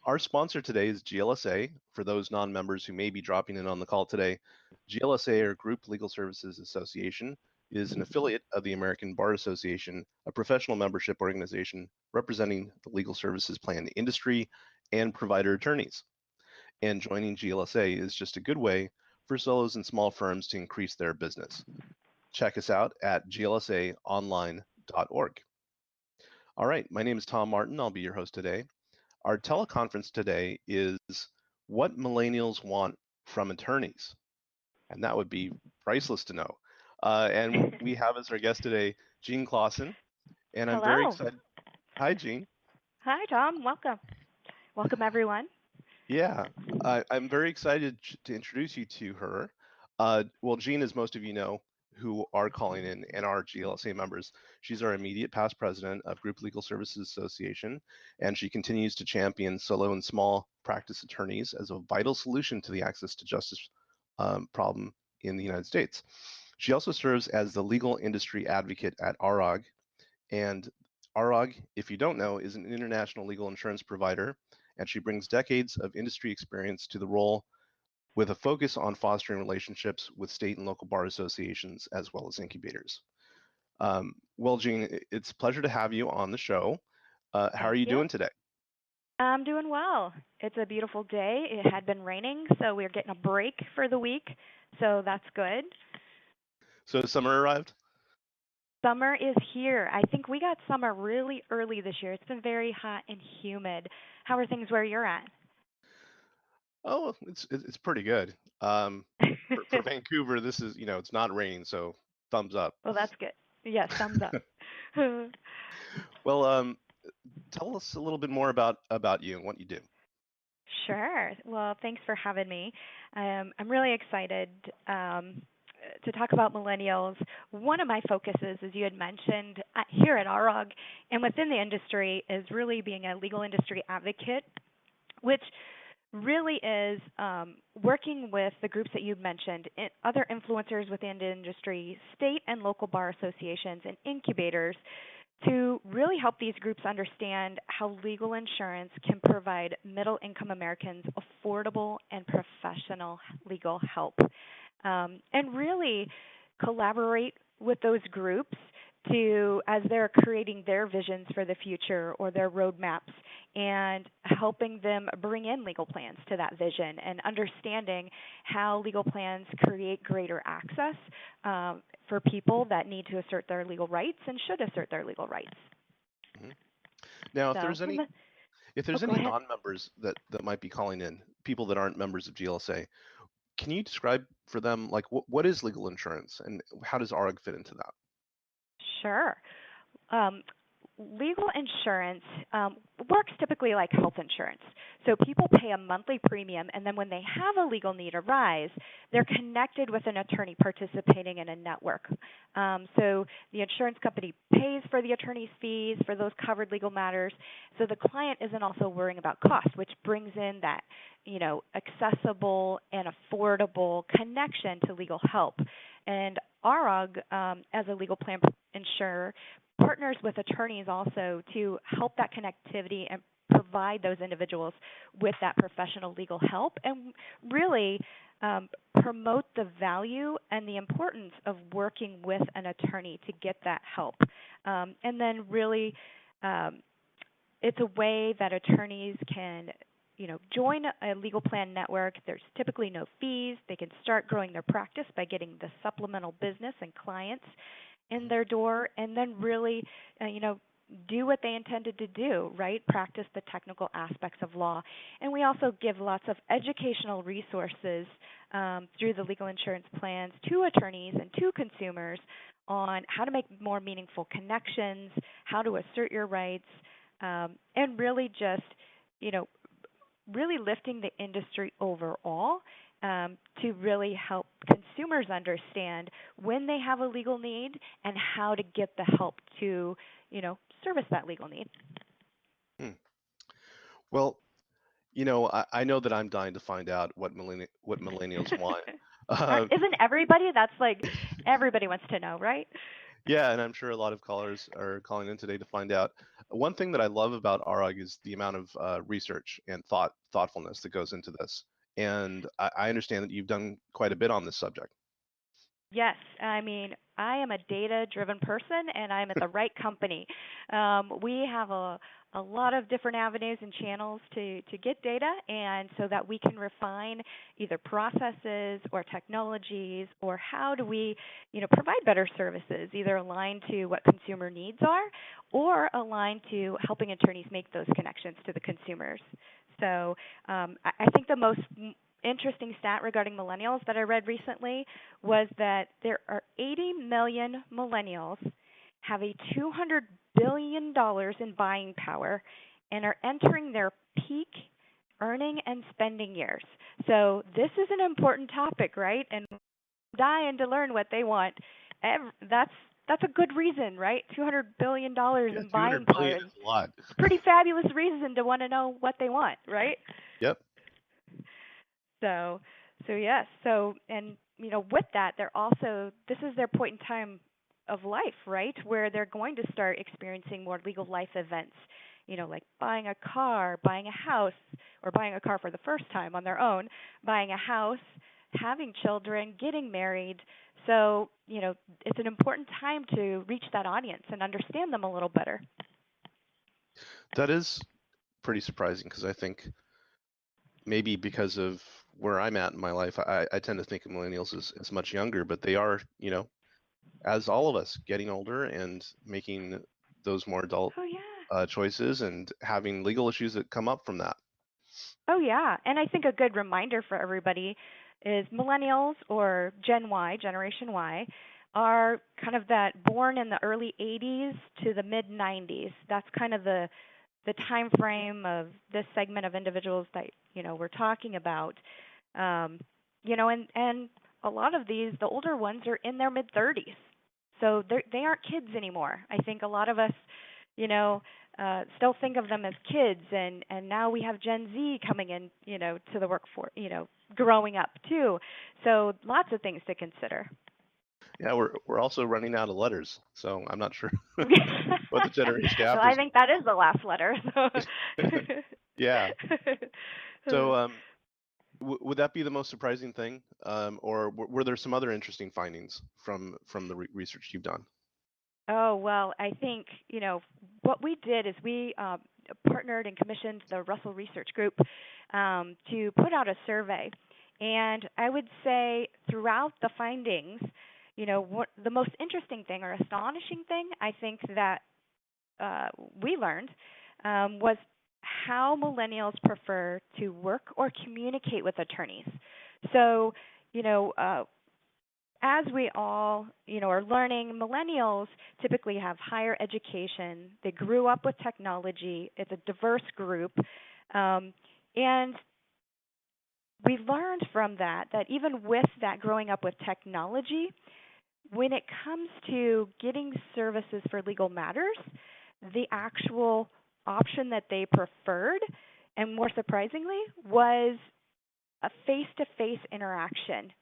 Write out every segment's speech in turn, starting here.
Our sponsor today is GLSA. For those non-members who may be dropping in on the call today, GLSA, or Group Legal Services Association, is an affiliate of the American Bar Association, a professional membership organization representing the legal services plan industry and provider attorneys. And joining GLSA is just a good way for solos and small firms to increase their business. Check us out at glsaonline.org. All right, my name is Tom Martin. I'll be your host today. Our teleconference today is what millennials want from attorneys, and that would be priceless to know. And we have as our guest today, Jean Clauson, and I'm very Hello. excited. Hi, Jean. Hi, Tom. Welcome. Welcome, everyone. Yeah, I'm very excited to introduce you to her. Well, Jean, as most of you know, who are calling in and are GLSA members, she's our immediate past president of Group Legal Services Association, and she continues to champion solo and small practice attorneys as a vital solution to the access to justice problem in the United States. She also serves as the legal industry advocate at ROG, and ROG, if you don't know, is an international legal insurance provider, and she brings decades of industry experience to the role with a focus on fostering relationships with state and local bar associations as well as incubators. Well, Jean, it's a pleasure to have you on the show. How are Thank you you. doing today? I'm doing well. It's a beautiful day. It had been raining, so we're getting a break for the week, so that's good. So summer arrived? Summer is here. I think we got summer really early this year. It's been very hot and humid. How are things where you're at? Oh, it's pretty good. For Vancouver, this is, it's not raining, so thumbs up. Well, that's good. Yes, thumbs up. Well, tell us a little bit more about you and what you do. Sure. Well, thanks for having me. I'm really excited to talk about millennials. One of my focuses, as you had mentioned, here at ROG and within the industry, is really being a legal industry advocate, which really is working with the groups that you've mentioned, other influencers within the industry, state and local bar associations, and incubators to really help these groups understand how legal insurance can provide middle income Americans affordable and professional legal help. And really collaborate with those groups to as they're creating their visions for the future or their roadmaps and helping them bring in legal plans to that vision and understanding how legal plans create greater access for people that need to assert their legal rights and should assert their legal rights. Mhm. Now, if So, there's any if oh, there's go any ahead. non-members that might be calling in, people that aren't members of GLSA, can you describe for them like what is legal insurance and how does ARG fit into that? Sure. Um, Legal insurance works typically like health insurance. So people pay a monthly premium, and then when they have a legal need arise, they're connected with an attorney participating in a network. So the insurance company pays for the attorney's fees for those covered legal matters. So the client isn't also worrying about cost, which brings in that accessible and affordable connection to legal help. And AROG, as a legal plan insurer, partners with attorneys also to help that connectivity and provide those individuals with that professional legal help and really promote the value and the importance of working with an attorney to get that help. And then really it's a way that attorneys can join a legal plan network. There's typically no fees. They can start growing their practice by getting the supplemental business and clients in their door, and then really, do what they intended to do, right? Practice the technical aspects of law. And we also give lots of educational resources through the legal insurance plans to attorneys and to consumers on how to make more meaningful connections, how to assert your rights, and really just, you know, really lifting the industry overall to really help consumers understand when they have a legal need and how to get the help to, service that legal need. Hmm. Well, I know that I'm dying to find out what millennials want. Uh, Isn't everybody? That's like everybody wants to know, right? Yeah, and I'm sure a lot of callers are calling in today to find out. One thing that I love about AROG is the amount of research and thoughtfulness that goes into this. And I understand that you've done quite a bit on this subject. Yes, I mean, I am a data-driven person, and I'm at the right company. We have a lot of different avenues and channels to get data, and so that we can refine either processes or technologies, or how do we, provide better services, either aligned to what consumer needs are, or aligned to helping attorneys make those connections to the consumers. So I think the most interesting stat regarding millennials that I read recently was that there are 80 million millennials have a $200 billion in buying power and are entering their peak earning and spending years. So this is an important topic, right? And dying to learn what they want. That's a good reason, right? $200 billion Yeah, in 200 buying billion power is is a lot. pretty fabulous reason to want to know what they want, right? Yep. So, so yes. So, and with that, they're also this is their point in time of life, right, where they're going to start experiencing more legal life events. Like buying a car, buying a house, or buying a car for the first time on their own, buying a house, having children, getting married. So, it's an important time to reach that audience and understand them a little better. That is pretty surprising because I think maybe because of where I'm at in my life, I tend to think of millennials as much younger, but they are, as all of us, getting older and making those more adult Oh yeah. choices and having legal issues that come up from that. Oh yeah, and I think a good reminder for everybody is millennials or Gen Y, Generation Y, are kind of that born in the early 80s to the mid 90s. That's kind of the time frame of this segment of individuals that we're talking about. Um, and a lot of these, the older ones, are in their mid 30s, so they aren't kids anymore. I think a lot of us, you know, still think of them as kids, and now we have Gen Z coming in, to the workforce, growing up too. So lots of things to consider. Yeah, we're also running out of letters, so I'm not sure what the generation Well, after I is think that is the last letter. going. Yeah. So, So. would that be the most surprising thing, or were there some other interesting findings from the research you've done? Oh, well, I think, what we did is we partnered and commissioned the Russell Research Group to put out a survey. And I would say throughout the findings, what the most interesting thing or astonishing thing I think that we learned was how millennials prefer to work or communicate with attorneys. So, you know, uh, as we all, are learning, millennials typically have higher education. They grew up with technology. It's a diverse group, and we learned from that even with that growing up with technology, when it comes to getting services for legal matters, the actual option that they preferred, and more surprisingly, was a face-to-face interaction.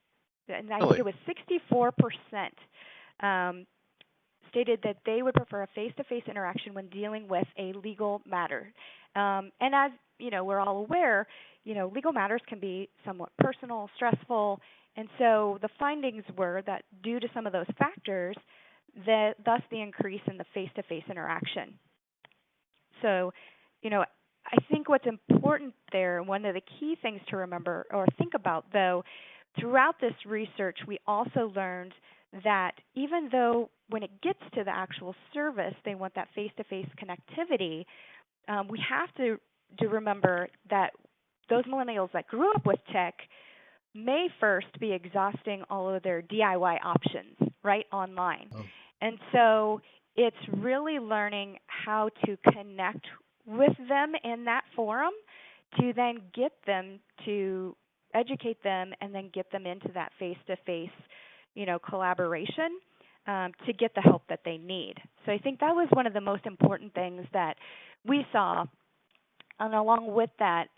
And I think Really? it was 64% um, stated that they would prefer a face-to-face interaction when dealing with a legal matter. And as we're all aware, legal matters can be somewhat personal, stressful, and so the findings were that due to some of those factors, that thus the increase in the face-to-face interaction. So, I think what's important there, and one of the key things to remember or think about, though, throughout this research, we also learned that even though when it gets to the actual service, they want that face-to-face connectivity, we have to remember that those millennials that grew up with tech may first be exhausting all of their DIY options, right, online. Oh, And so it's really learning how to connect with them in that forum to then get them to educate them and then get them into that face-to-face, collaboration to get the help that they need. So I think that was one of the most important things that we saw. And along with that,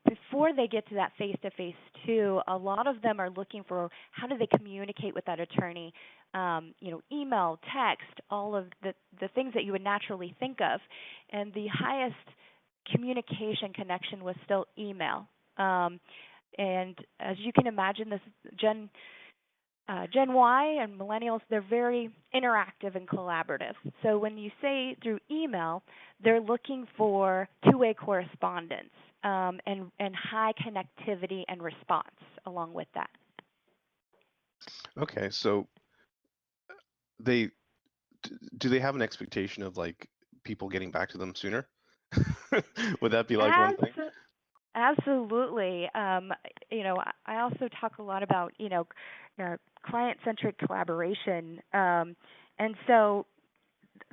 before they get to that face-to-face too, a lot of them are looking for how do they communicate with that attorney, email, text, all of the things that you would naturally think of. And the highest communication connection was still email. And as you can imagine, this Gen Y and millennials, they're very interactive and collaborative. So when you say through email, they're looking for two-way correspondence and high connectivity and response along with that. Okay, so they do they have an expectation of like people getting back to them sooner? Would that be like one thing? As Absolutely. I also talk a lot about, client-centric collaboration. And so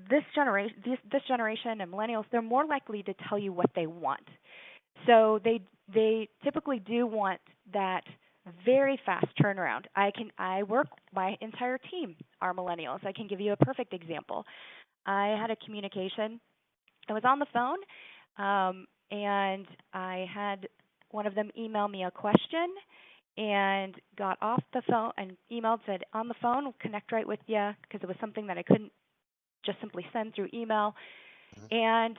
this generation and millennials, they're more likely to tell you what they want. So they typically do want that very fast turnaround. I work my entire team are millennials. I can give you a perfect example. I had a communication. I was on the phone, and I had one of them email me a question, and got off the phone and emailed, said on the phone, we'll connect right with you, because it was something that I couldn't just simply send through email. Mhm. And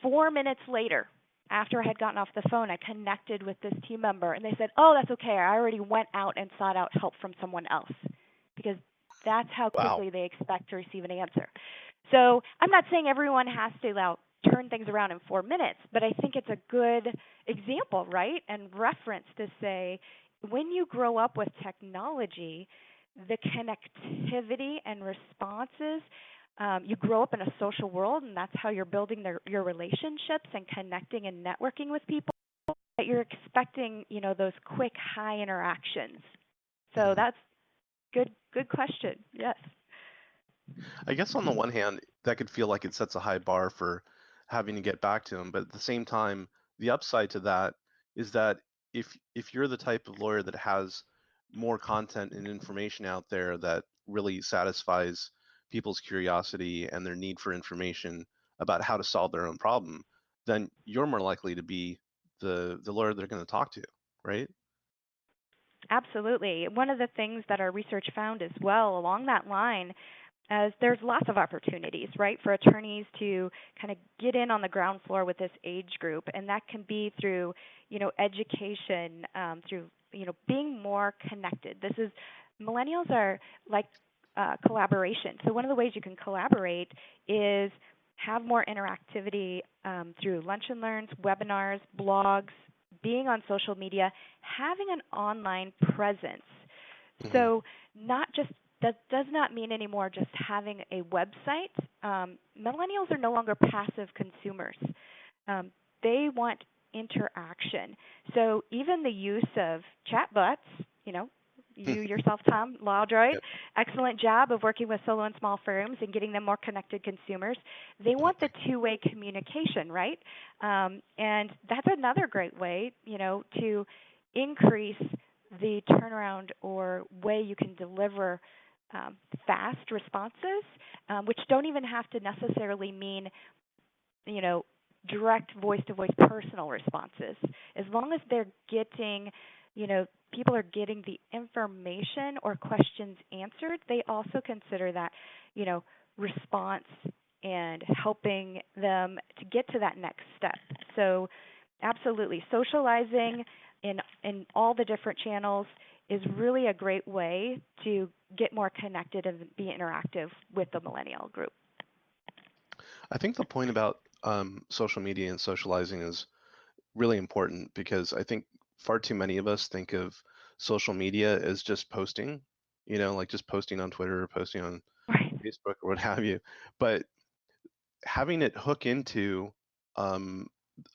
4 minutes later, after I had gotten off the phone, I connected with this team member, and they said, "Oh, that's okay. I already went out and sought out help from someone else," because that's how Wow. quickly they expect to receive an answer. So I'm not saying everyone has to turn things around in 4 minutes, but I think it's a good example, right? And reference to say, when you grow up with technology, the connectivity and responses, you grow up in a social world, and that's how you're building your relationships and connecting and networking with people. That you're expecting, those quick, high interactions. So Mhm. that's good question. Yes. I guess on the one hand, that could feel like it sets a high bar for having to get back to them, but at the same time, the upside to that is that if you're the type of lawyer that has more content and information out there that really satisfies people's curiosity and their need for information about how to solve their own problem, then you're more likely to be the lawyer they're going to talk to, right? Absolutely. One of the things that our research found as well along that line, as there's lots of opportunities, right, for attorneys to kind of get in on the ground floor with this age group, and that can be through, education, through, being more connected. This is millennials are like collaboration. So one of the ways you can collaborate is have more interactivity through lunch and learns, webinars, blogs, being on social media, having an online presence. Hmm. So not just that does not mean anymore just having a website. Millennials are no longer passive consumers. They want interaction. So even the use of chatbots, you know, you yourself, Tom, Lawdroid, Yep. excellent job of working with solo and small firms and getting them more connected consumers. They Oh, want the thank two-way communication, right? And that's another great way, to increase the turnaround or way you can deliver fast responses, which don't even have to necessarily mean, you know, direct voice-to-voice personal responses. As long as they're getting, people are getting the information or questions answered, they also consider that, response and helping them to get to that next step. So, absolutely, socializing in all the different channels is really a great way to get more connected and be interactive with the millennial group. I think the point about social media and socializing is really important because I think far too many of us think of social media as just posting, like just posting on Twitter or posting on Right. Facebook or what have you. But having it hook into um,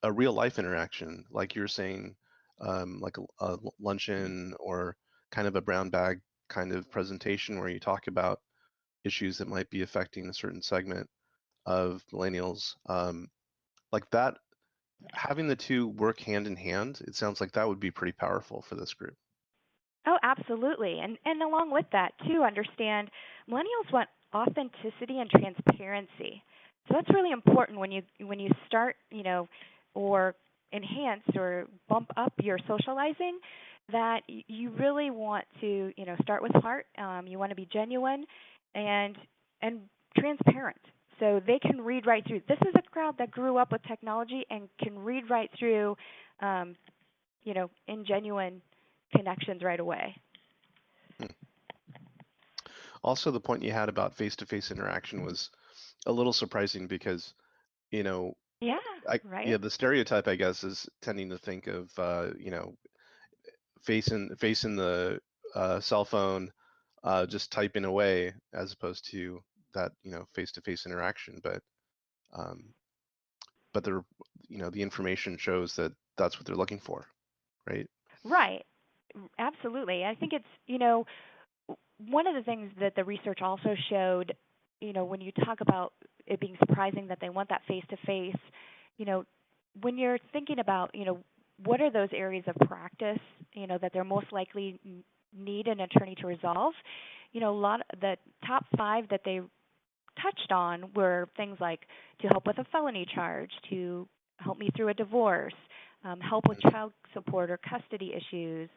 a real life interaction, like you're saying, like a luncheon or kind of a brown bag kind of presentation where you talk about issues that might be affecting a certain segment of millennials, like that, having the two work hand in hand, it sounds like that would be pretty powerful for this group. Oh, absolutely. And along with that, too, understand millennials want authenticity and transparency. So that's really important when you start, or enhance or bump up your socializing. that you really want to, start with heart. You want to be genuine and and transparent, so they can read right through. This is a crowd that grew up with technology and can read right through, um, ingenuine connections right away. Hmm. Also, the point you had about face-to-face interaction was a little surprising because, you know, Yeah, yeah, right. the stereotype, I guess, is tending to think of, facing the cell phone, just typing away, as opposed to that, face-to-face interaction. Um, but the information shows that that's what they're looking for, right? Right. Absolutely. I think it's, one of the things that the research also showed, when you talk about it being surprising that they want that face to face, you know, when you're thinking about, what are those areas of practice, that they're most likely need an attorney to resolve, a lot of the top five that they touched on were things like to help with a felony charge, to help me through a divorce, help with child support or custody issues,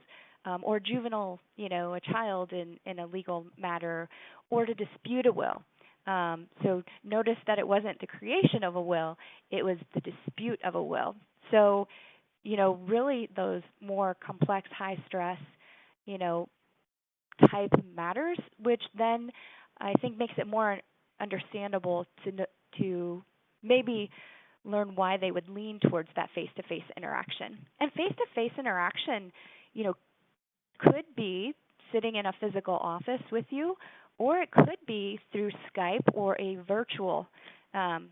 or juvenile, a child in a legal matter, or to dispute a will. So notice that it wasn't the creation of a will, it was the dispute of a will. So, really those more complex, high stress, you know, type matters, which then I think makes it more understandable to maybe learn why they would lean towards that face-to-face interaction. And face-to-face interaction, you know, could be sitting in a physical office with you, or it could be through Skype or a virtual um,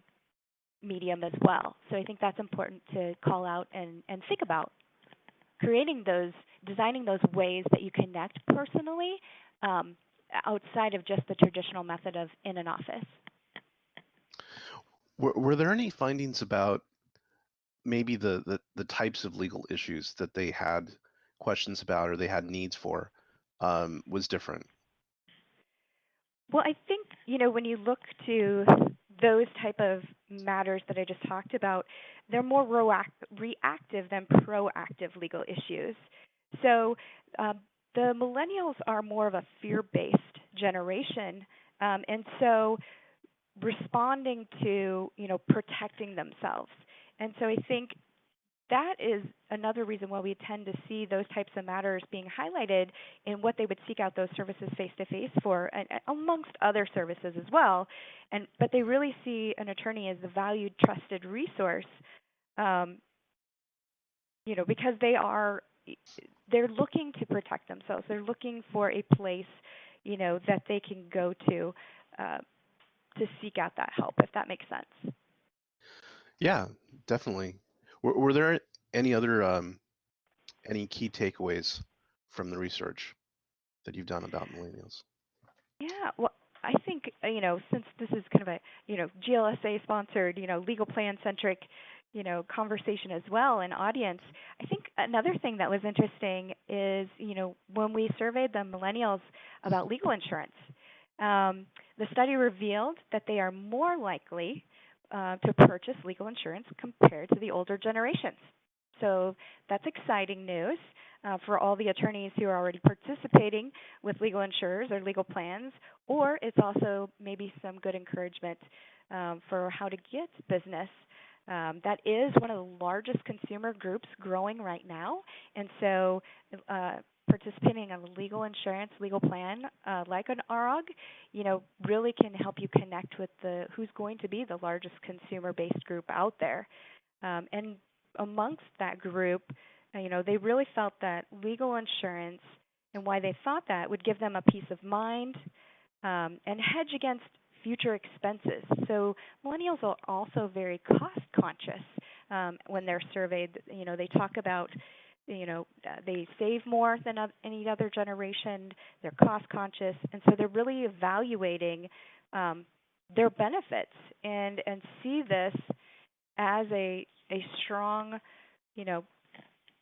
medium as well. So I think that's important to call out and think about creating those, designing those ways that you connect personally, um, outside of just the traditional method of in an office. Were there any findings about maybe the types of legal issues that they had questions about or they had needs for, was different? Well, I think, when you look to those type of matters that I just talked about, they're more reactive than proactive legal issues. So the millennials are more of a fear-based generation, and so responding to, protecting themselves. And so I think that is another reason why we tend to see those types of matters being highlighted in what they would seek out those services face to face for, and amongst other services as well. And but they really see an attorney as a valued, trusted resource, um, because they're looking to protect themselves. They're looking for a place, that they can go uh, to seek out that help, if that makes sense. Yeah, definitely. Were there any other any key takeaways from the research that you've done about millennials? Yeah, well, I think since this is kind of a GLSA sponsored legal plan centric conversation as well and audience, I think another thing that was interesting is when we surveyed the millennials about legal insurance, the study revealed that they are more likely to purchase legal insurance compared to the older generations. So that's exciting news for all the attorneys who are already participating with legal insurers or legal plans, or it's also maybe some good encouragement for how to get business. That is one of the largest consumer groups growing right now, and so participating in a legal insurance, legal plan like an ROG, really can help you connect with the who's going to be the largest consumer-based group out there. And amongst that group, they really felt that legal insurance and why they thought that would give them a peace of mind and hedge against future expenses. So millennials are also very cost conscious when they're surveyed. They talk about they save more than any other generation. They're cost conscious, and so they're really evaluating um, their benefits and see this as a strong, you know,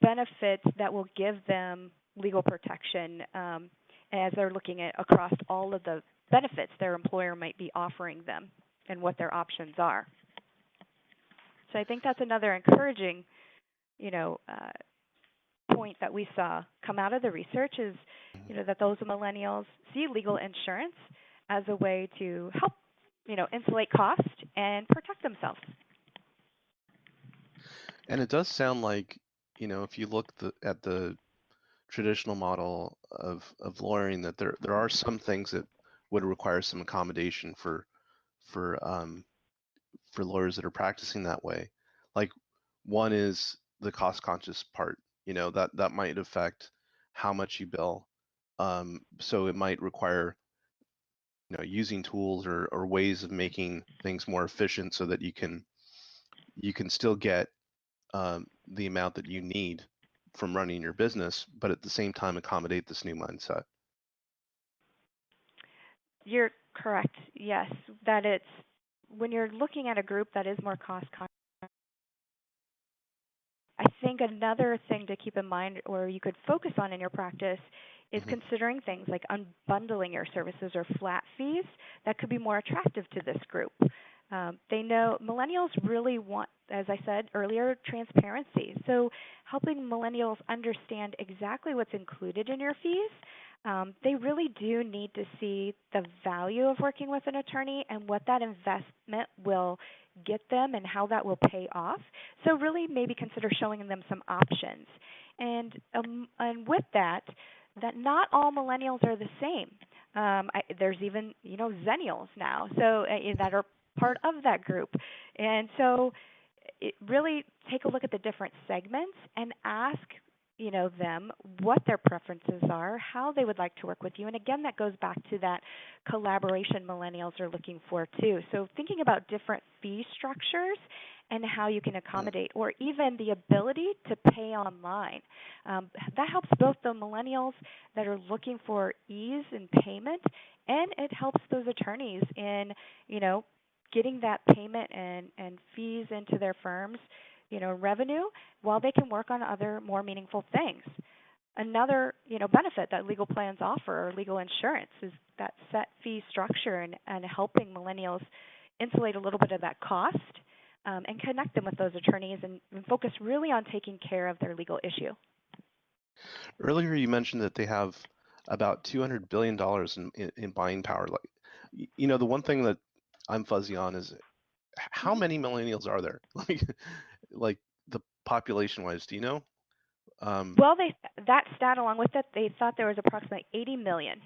benefit that will give them legal protection as they're looking at across all of the benefits their employer might be offering them and what their options are. So I think that's another encouraging, you know, point that we saw come out of the research is, that those millennials see legal insurance as a way to help, insulate cost and protect themselves. And it does sound like, if you look at the traditional model of lawyering, that there are some things that would require some accommodation for for lawyers that are practicing that way. Like one is the cost conscious part, that might affect how much you bill. So it might require, using tools or ways of making things more efficient so that you can still get the amount that you need from running your business, but at the same time accommodate this new mindset. You're correct. Yes, that it's when you're looking at a group that is more cost conscious. I think another thing to keep in mind or you could focus on in your practice is Hmm. considering things like unbundling your services or flat fees that could be more attractive to this group. They know millennials really want, as I said earlier, transparency. So helping millennials understand exactly what's included in your fees, they really do need to see the value of working with an attorney and what that investment will get them and how that will pay off. So really maybe consider showing them some options. And with that, that not all millennials are the same. There's even zennials now, so that are part of that group, and so really take a look at the different segments and ask them what their preferences are, how they would like to work with you. And again, that goes back to that collaboration millennials are looking for too. So thinking about different fee structures and how you can accommodate, or even the ability to pay online. That helps both the millennials that are looking for ease in payment, and it helps those attorneys in, getting that payment and fees into their firms, revenue, while they can work on other more meaningful things. Another, benefit that legal plans offer or legal insurance is that set fee structure and helping millennials insulate a little bit of that cost, and connect them with those attorneys and focus really on taking care of their legal issue. Earlier, you mentioned that they have about $200 billion in buying power. Like, the one thing that I'm fuzzy on is how Hmm. many millennials are there? Like the population wise, do you know? Um, Well, that stat along with it, they thought there was approximately 80 million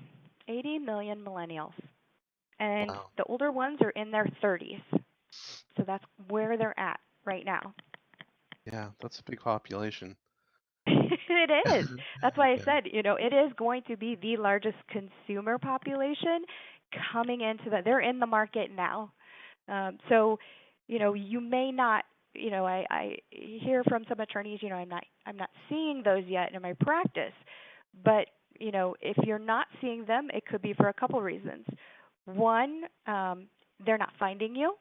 millennials, and wow. the older ones are in their 30s. So that's where they're at right now. Yeah, that's a big population. It is. That's why I Yeah. said, it is going to be the largest consumer population coming into the. They're in the market now. So, you may not. I hear from some attorneys, I'm not seeing those yet in my practice, but if you're not seeing them, it could be for a couple reasons. One, they're not finding you.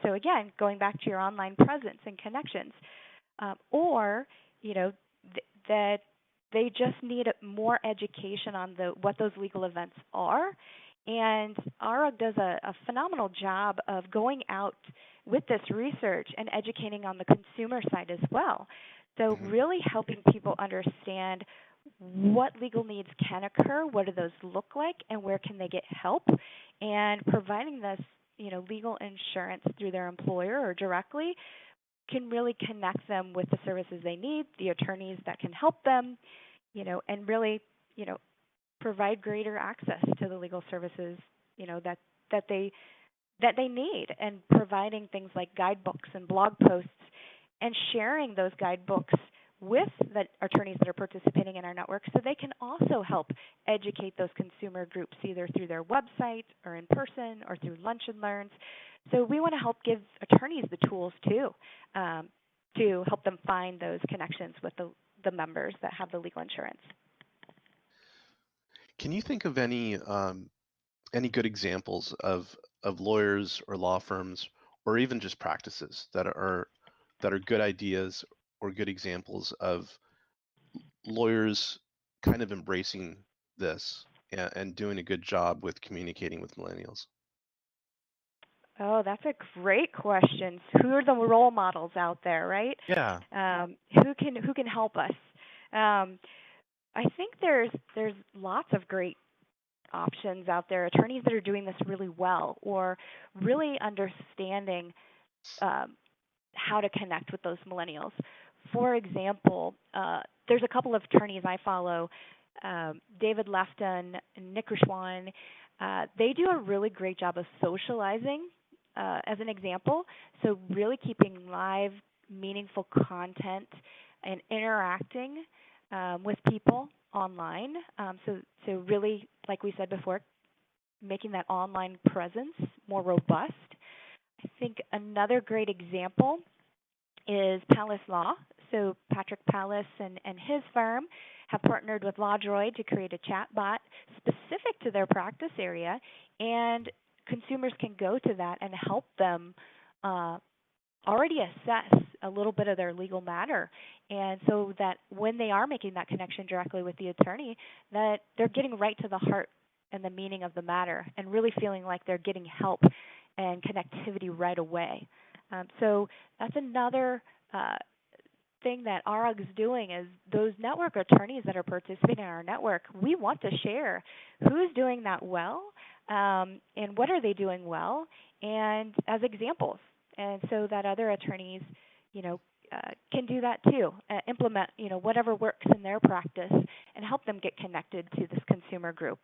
So again, going back to your online presence and connections, or that they just need more education on what those legal events are. And ARA does a phenomenal job of going out with this research and educating on the consumer side as well. So Mhm. really helping people understand what legal needs can occur, what do those look like, and where can they get help, and providing this legal insurance through their employer or directly can really connect them with the services they need, the attorneys that can help them, and really, you know, provide greater access to the legal services, that that they that they need, and providing things like guidebooks and blog posts and sharing those guidebooks with the attorneys that are participating in our network so they can also help educate those consumer groups either through their website or in person or through lunch and learns. So we want to help give attorneys the tools too, to help them find those connections with the members that have the legal insurance. Can you think of any good examples of lawyers or law firms or even just practices that are good ideas or good examples of lawyers kind of embracing this and doing a good job with communicating with millennials? Oh, that's a great question. Who are the role models out there, right? Yeah. Who can help us? Um, I think there's lots of great options out there. Attorneys that are doing this really well, or really understanding um, how to connect with those millennials. For example, there's a couple of attorneys I follow, David Lefton and Nick Rishwan. They do a really great job of socializing, as an example. So really keeping live, meaningful content and interacting with people online. So really, like we said before, making that online presence more robust. I think another great example is Palace Law. So Patrick Palace and his firm have partnered with LawDroid to create a chatbot specific to their practice area, and consumers can go to that and help them uh, already assess a little bit of their legal matter, and so that when they are making that connection directly with the attorney, that they're getting right to the heart and the meaning of the matter, and really feeling like they're getting help and connectivity right away. So that's another thing that RUG is doing is those network attorneys that are participating in our network, we want to share who's doing that well, and what are they doing well, and as examples. And so that other attorneys, you know, can do that too, implement, whatever works in their practice and help them get connected to this consumer group.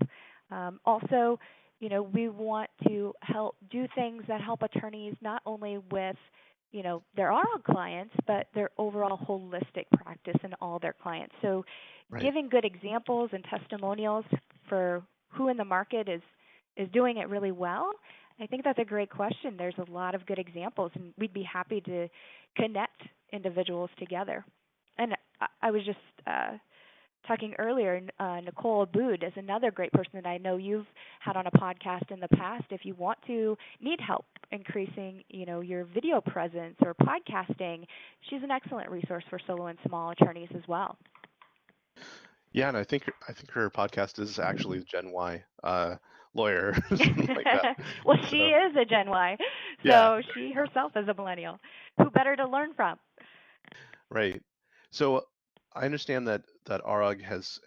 Also, we want to help do things that help attorneys not only with their oral clients, but their overall holistic practice and all their clients. So Right. giving good examples and testimonials for who in the market is doing it really well, I think that's a great question. There's a lot of good examples, and we'd be happy to connect individuals together. And I was just talking earlier, Nicole Abood is another great person that I know you've had on a podcast in the past. If you want to need help increasing, your video presence or podcasting, she's an excellent resource for solo and small attorneys as well. Yeah, and I think her podcast is actually Gen Y lawyer or something like that. Well, she So is a Gen Y, yeah, so she herself is a millennial. Who better to learn from? right. So I understand that ARUG has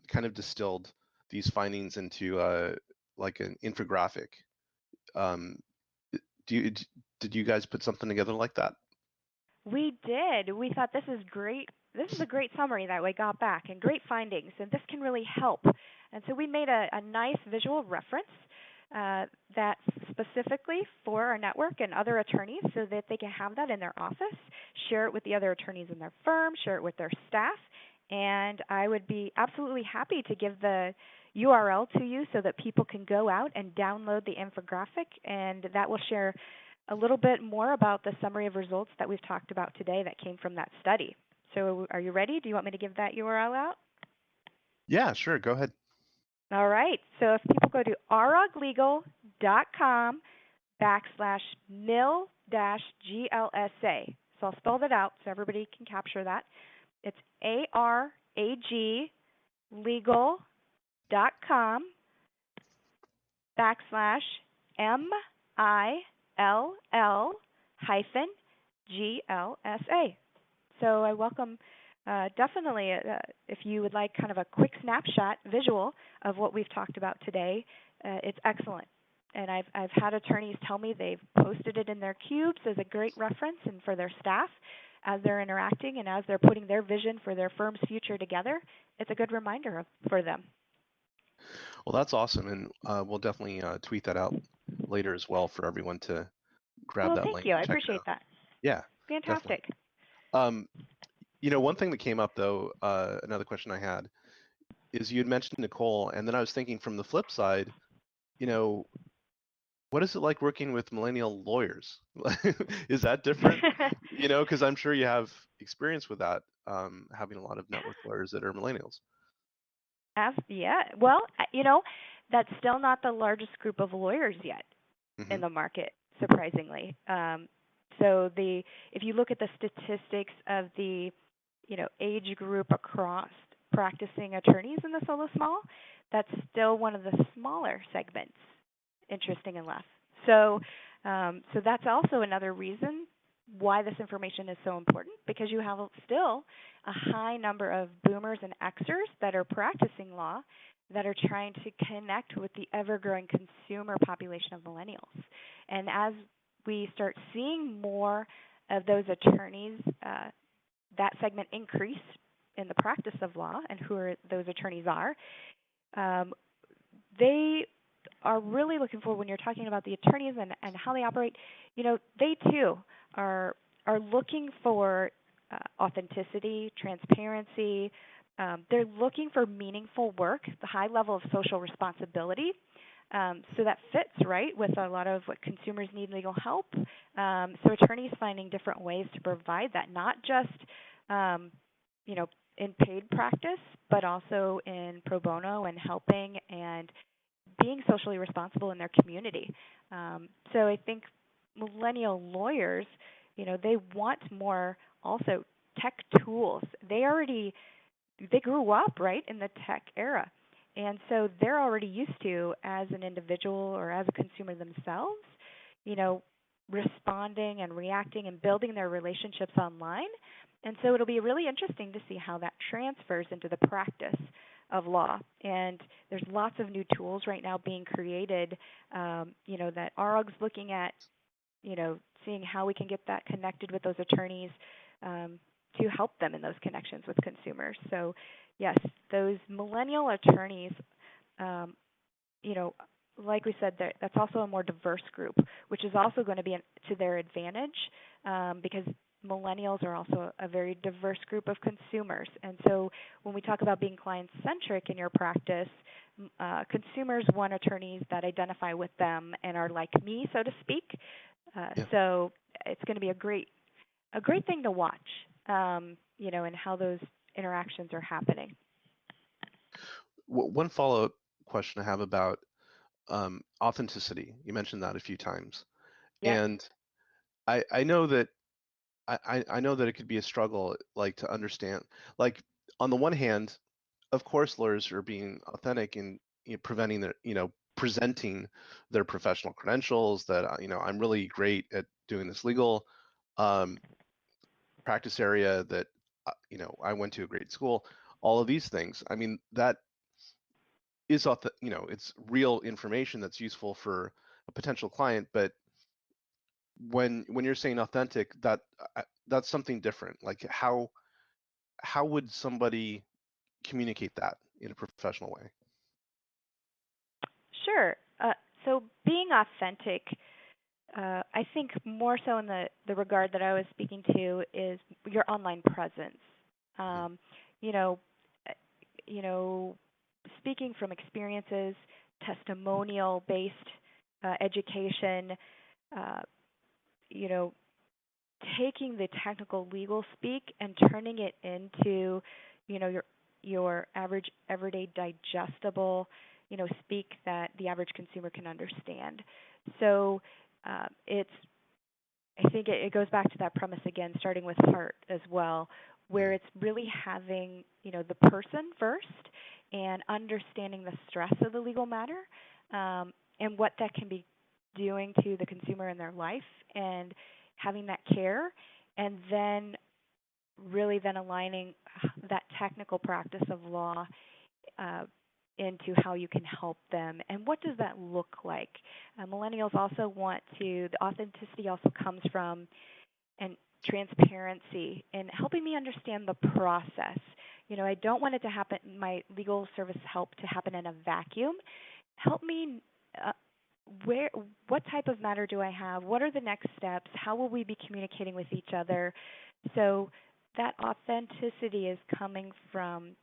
kind of distilled these findings into like an infographic. Um, do you did you guys put something together like that? We did. We thought this is great. This is a great summary that we got back and great findings, and this can really help. And so we made a nice visual reference that's specifically for our network and other attorneys so that they can have that in their office, share it with the other attorneys in their firm, share it with their staff. And I would be absolutely happy to give the URL to you so that people can go out and download the infographic, and that will share a little bit more about the summary of results that we've talked about today that came from that study. So are you ready? Do you want me to give that URL out? Yeah, sure. Go ahead. All right. So if people go to aruglegal.com /mil-glsa. So I'll spell that out so everybody can capture that. It's ARAG legal.com /MILL hyphen GLSA. So I welcome definitely if you would like kind of a quick snapshot visual of what we've talked about today, it's excellent. And I've had attorneys tell me they've posted it in their cubes as a great reference and for their staff as they're interacting and as they're putting their vision for their firm's future together. It's a good reminder for them. Well, that's awesome, and we'll definitely tweet that out later as well for everyone to grab Well, that thank link you. I and check it appreciate out. that. Yeah, definitely. Fantastic. Um, one thing that came up though, another question I had is you had mentioned Nicole, and then I was thinking from the flip side, you know, what is it like working with millennial lawyers? Is that different? Because I'm sure you have experience with that, having a lot of network lawyers that are millennials. Yeah. Well, that's still not the largest group of lawyers yet Hmm. in the market, surprisingly. So if you look at the statistics of the age group across practicing attorneys in the solo small, that's still one of the smaller segments. Interesting enough. So that's also another reason why this information is so important, because you have still a high number of boomers and Xers that are practicing law that are trying to connect with the ever growing consumer population of millennials. And as we start seeing more of those attorneys, that segment increase in the practice of law and who are those attorneys are, um, they are really looking for when you're talking about the attorneys and how they operate, they too are looking for authenticity, transparency. They're looking for meaningful work, the high level of social responsibility. So that fits right with a lot of what consumers need legal help. So attorneys finding different ways to provide that, not just in paid practice, but also in pro bono and helping and being socially responsible in their community. So I think millennial lawyers, they want more also tech tools. They grew up right in the tech era. And so they're already used to, as an individual or as a consumer themselves, you know, responding and reacting and building their relationships online. And so it'll be really interesting to see how that transfers into the practice of law. And there's lots of new tools right now being created, that ROG's looking at, seeing how we can get that connected with those attorneys to help them in those connections with consumers. So, yes, those millennial attorneys, like we said, that's also a more diverse group, which is also going to be to their advantage because millennials are also a very diverse group of consumers. And so when we talk about being client-centric in your practice, consumers want attorneys that identify with them and are like me, so to speak. Yeah. So it's going to be a great thing to watch, and how those interactions are happening. One follow-up question I have about authenticity. You mentioned that a few times, Yes. and I know that I know that it could be a struggle, like to understand. Like on the one hand, of course, lawyers are being authentic and preventing their, presenting their professional credentials. That I'm really great at doing this legal um, practice area. That I went to a great school. All of these things. I mean, that is it's real information that's useful for a potential client. But when you're saying authentic, that's something different. Like how would somebody communicate that in a professional way? Sure. So being authentic, I think more so in the regard that I was speaking to is your online presence. Mm. Um, you know, uh, speaking from experiences, testimonial-based education, uh, you know, taking the technical legal speak and turning it into, your average everyday digestible, speak that the average consumer can understand. So it's I think it goes back to that premise again, starting with heart as well, where Mm. it's really having, the person first and understanding the stress of the legal matter, and what that can be doing to the consumer in their life, and having that care, and then really then aligning that technical practice of law uh, into how you can help them and what does that look like. Millennials also want the authenticity also comes from and transparency in helping me understand the process. I don't want it to happen, my legal service help to happen in a vacuum. Help me, uh, where, what type of matter do I have? What are the next steps? How will we be communicating with each other? So that authenticity is coming from,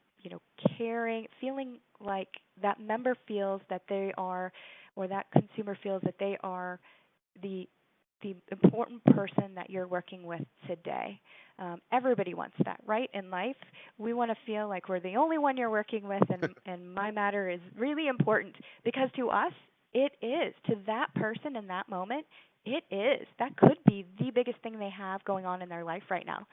caring, feeling like that member feels that they are, or that consumer feels that they are the important person that you're working with today. Everybody wants that, right? In life, we want to feel like we're the only one you're working with, and my matter is really important because to us, it is. To that person in that moment, it is. That could be the biggest thing they have going on in their life right now.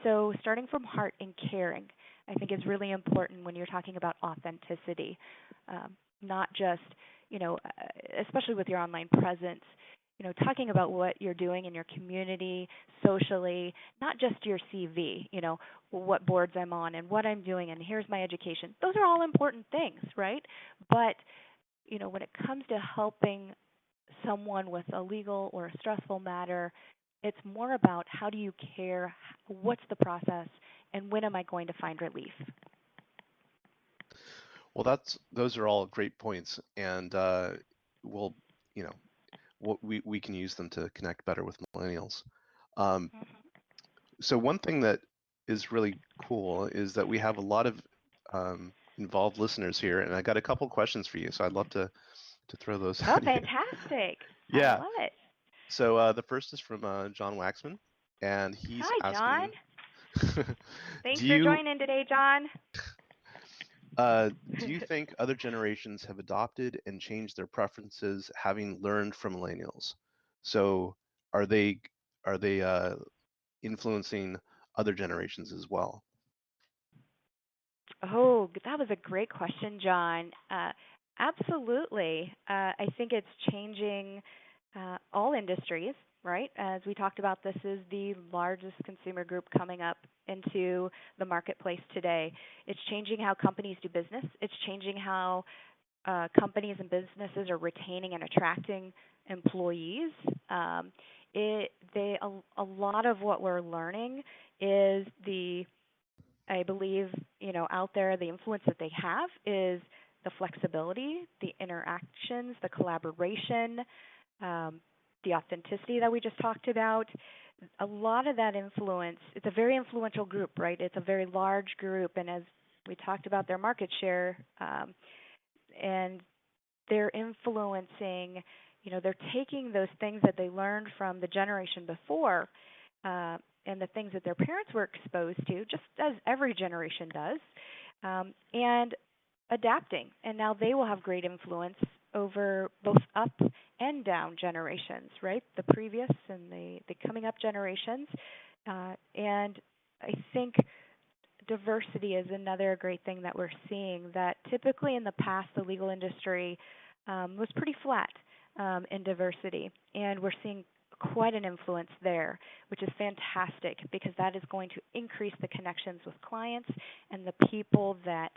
So starting from heart and caring, I think is really important when you're talking about authenticity, not just, especially with your online presence, talking about what you're doing in your community, socially, not just your CV, what boards I'm on and what I'm doing and here's my education. Those are all important things, right? But, when it comes to helping someone with a legal or a stressful matter, it's more about how do you care, what's the process, and when am I going to find relief? Well, those are all great points, and we'll, you know, we can use them to connect better with millennials. Um, so one thing that is really cool is that we have a lot of involved listeners here, and I got a couple questions for you, so I'd love to throw those Oh, at you. fantastic. I Yeah. love it. So the first is from John Waxman, and he's Hi, John. asking, Thanks do for you joining today, John. do you think other generations have adopted and changed their preferences, having learned from millennials? So are they influencing other generations as well? Oh, that was a great question, John. Absolutely. I think it's changing all industries, right? As we talked about, this is the largest consumer group coming up into the marketplace today. It's changing how companies do business. It's changing how companies and businesses are retaining and attracting employees. A lot of what we're learning is I believe, out there, the influence that they have is the flexibility, the interactions, the collaboration, um, the authenticity that we just talked about. A lot of that influence, it's a very influential group, right? It's a very large group. And as we talked about their market share, and they're influencing, they're taking those things that they learned from the generation before uh, and the things that their parents were exposed to, just as every generation does, and adapting. And now they will have great influence over both up and down generations, right? The previous and the coming up generations. And I think diversity is another great thing that we're seeing. That typically in the past, the legal industry was pretty flat in diversity, and we're seeing quite an influence there, which is fantastic because that is going to increase the connections with clients and the people that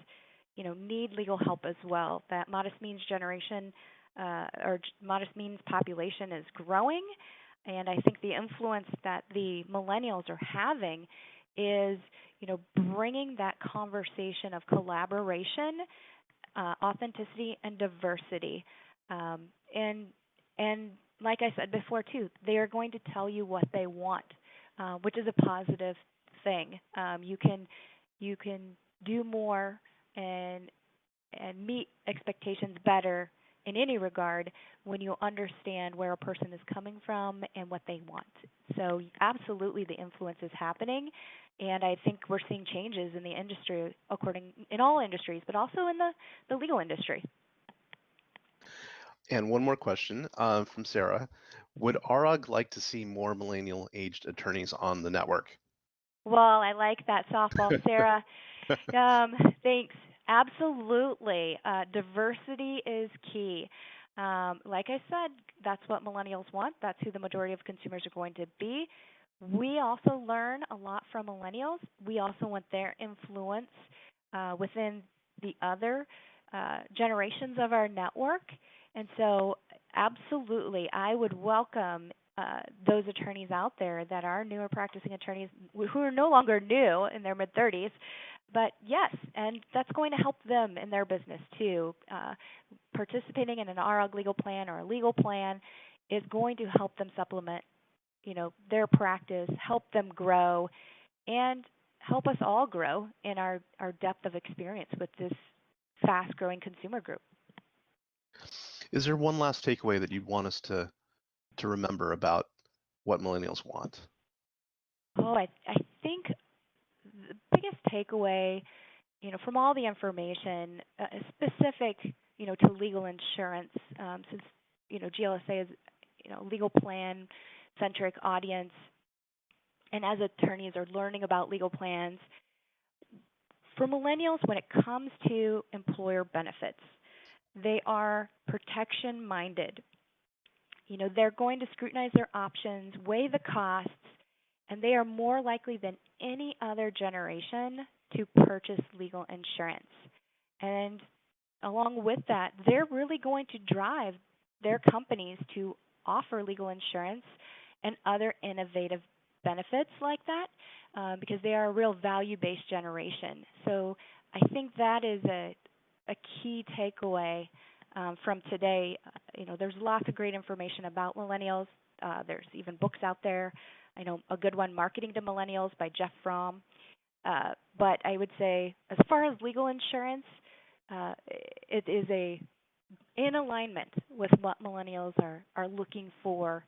need legal help as well. That modest means generation or modest means population is growing, and I think the influence that the millennials are having is bringing that conversation of collaboration, authenticity, and diversity. Um, and and like I said before too, they are going to tell you what they want, which is a positive thing. You can do more and meet expectations better in any regard when you understand where a person is coming from and what they want. So absolutely the influence is happening, and I think we're seeing changes in the industry according in all industries, but also in the legal industry. And one more question from Sarah. Would ROG like to see more millennial aged attorneys on the network? Well, I like that softball, Sarah. Um, Thanks. Absolutely. Diversity is key. Like I said, that's what millennials want. That's who the majority of consumers are going to be. We also learn a lot from millennials. We also want their influence within the other generations of our network. And so, absolutely, I would welcome those attorneys out there that are newer practicing attorneys who are no longer new in their mid 30s. But yes, and that's going to help them in their business too. Participating in an ROG legal plan or a legal plan is going to help them supplement, their practice, help them grow, and help us all grow in our depth of experience with this fast-growing consumer group. Is there one last takeaway that you'd want us to remember about what millennials want? Oh, I think the biggest takeaway, from all the information specific, to legal insurance, since GLSA is, legal plan centric audience, and as attorneys are learning about legal plans, for millennials, when it comes to employer benefits, they are protection minded. they're going to scrutinize their options, weigh the costs, and they are more likely than any other generation to purchase legal insurance. And along with that, they're really going to drive their companies to offer legal insurance and other innovative benefits like that because they are a real value based generation. So I think that is a key takeaway from today. There's lots of great information about millennials. There's even books out there. I know a good one, Marketing to Millennials by Jeff Fromm. But I would say, as far as legal insurance, it is in alignment with what millennials are looking for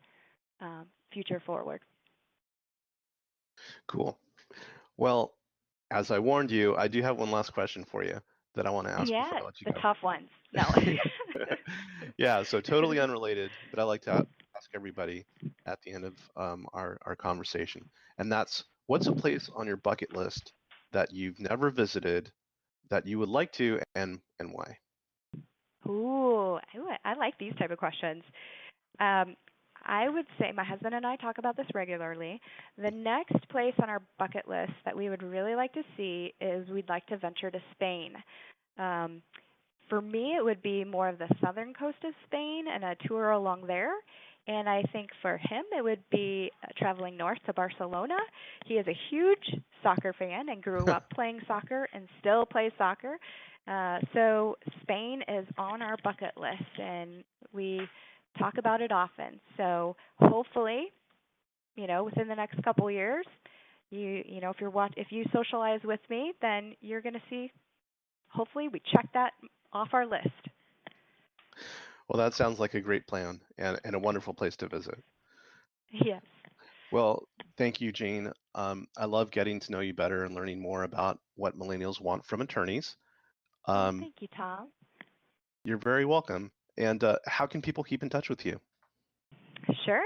future forward. Cool. Well, as I warned you, I do have one last question for you that I want to ask before Yeah, I let you the go. tough ones. No. Yeah, so totally unrelated, but I like to ask everybody at the end of our conversation, and that's what's a place on your bucket list that you've never visited that you would like to, and why? Ooh, I like these type of questions. Um, I would say my husband and I talk about this regularly. The next place on our bucket list that we would really like to see is we'd like to venture to Spain. Um, for me, it would be more of the southern coast of Spain and a tour along there. And I think for him, it would be traveling north to Barcelona. He is a huge soccer fan and grew up playing soccer and still plays soccer. So Spain is on our bucket list, and we talk about it often. So hopefully, within the next couple of years, if you socialize with me, then you're going to see. Hopefully, we check that off our list. Well, that sounds like a great plan and a wonderful place to visit. Yes. Well, thank you, Jean. I love getting to know you better and learning more about what millennials want from attorneys. Oh, Um, thank you, Tom. you're very welcome. And how can people keep in touch with you? Sure.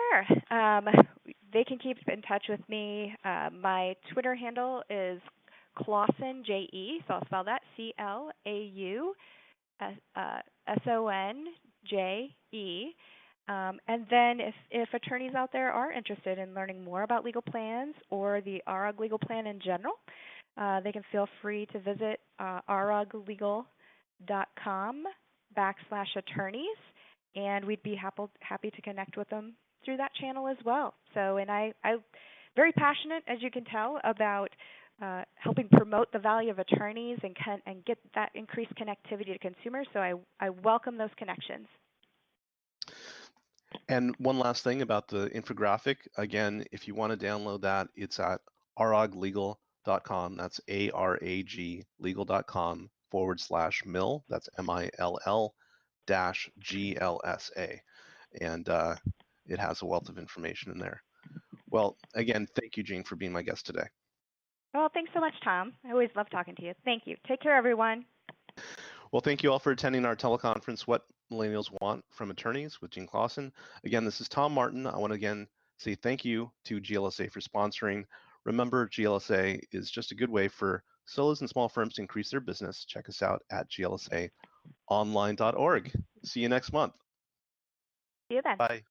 They can keep in touch with me. My Twitter handle is Clauson, J-E, so I'll spell that Clausonje. And then if attorneys out there are interested in learning more about legal plans or the RUG legal plan in general, they can feel free to visit ruglegal.com/attorneys, and we'd be happy to connect with them through that channel as well. So, and I'm very passionate, as you can tell, about helping promote the value of attorneys and get that increased connectivity to consumers. So I welcome those connections. And one last thing about the infographic. Again, if you want to download that, it's at araglegal.com. That's ARAG legal.com/mill. That's MILL dash GLSA. And it has a wealth of information in there. Well, again, thank you, Jean, for being my guest today. Well, thanks so much, Tom. I always love talking to you. Thank you. Take care, everyone. Well, thank you all for attending our teleconference, What Millennials Want from Attorneys with Jean Clauson. Again, this is Tom Martin. I want to again say thank you to GLSA for sponsoring. Remember, GLSA is just a good way for solos and small firms to increase their business. Check us out at glsaonline.org. See you next month. See you then. Bye.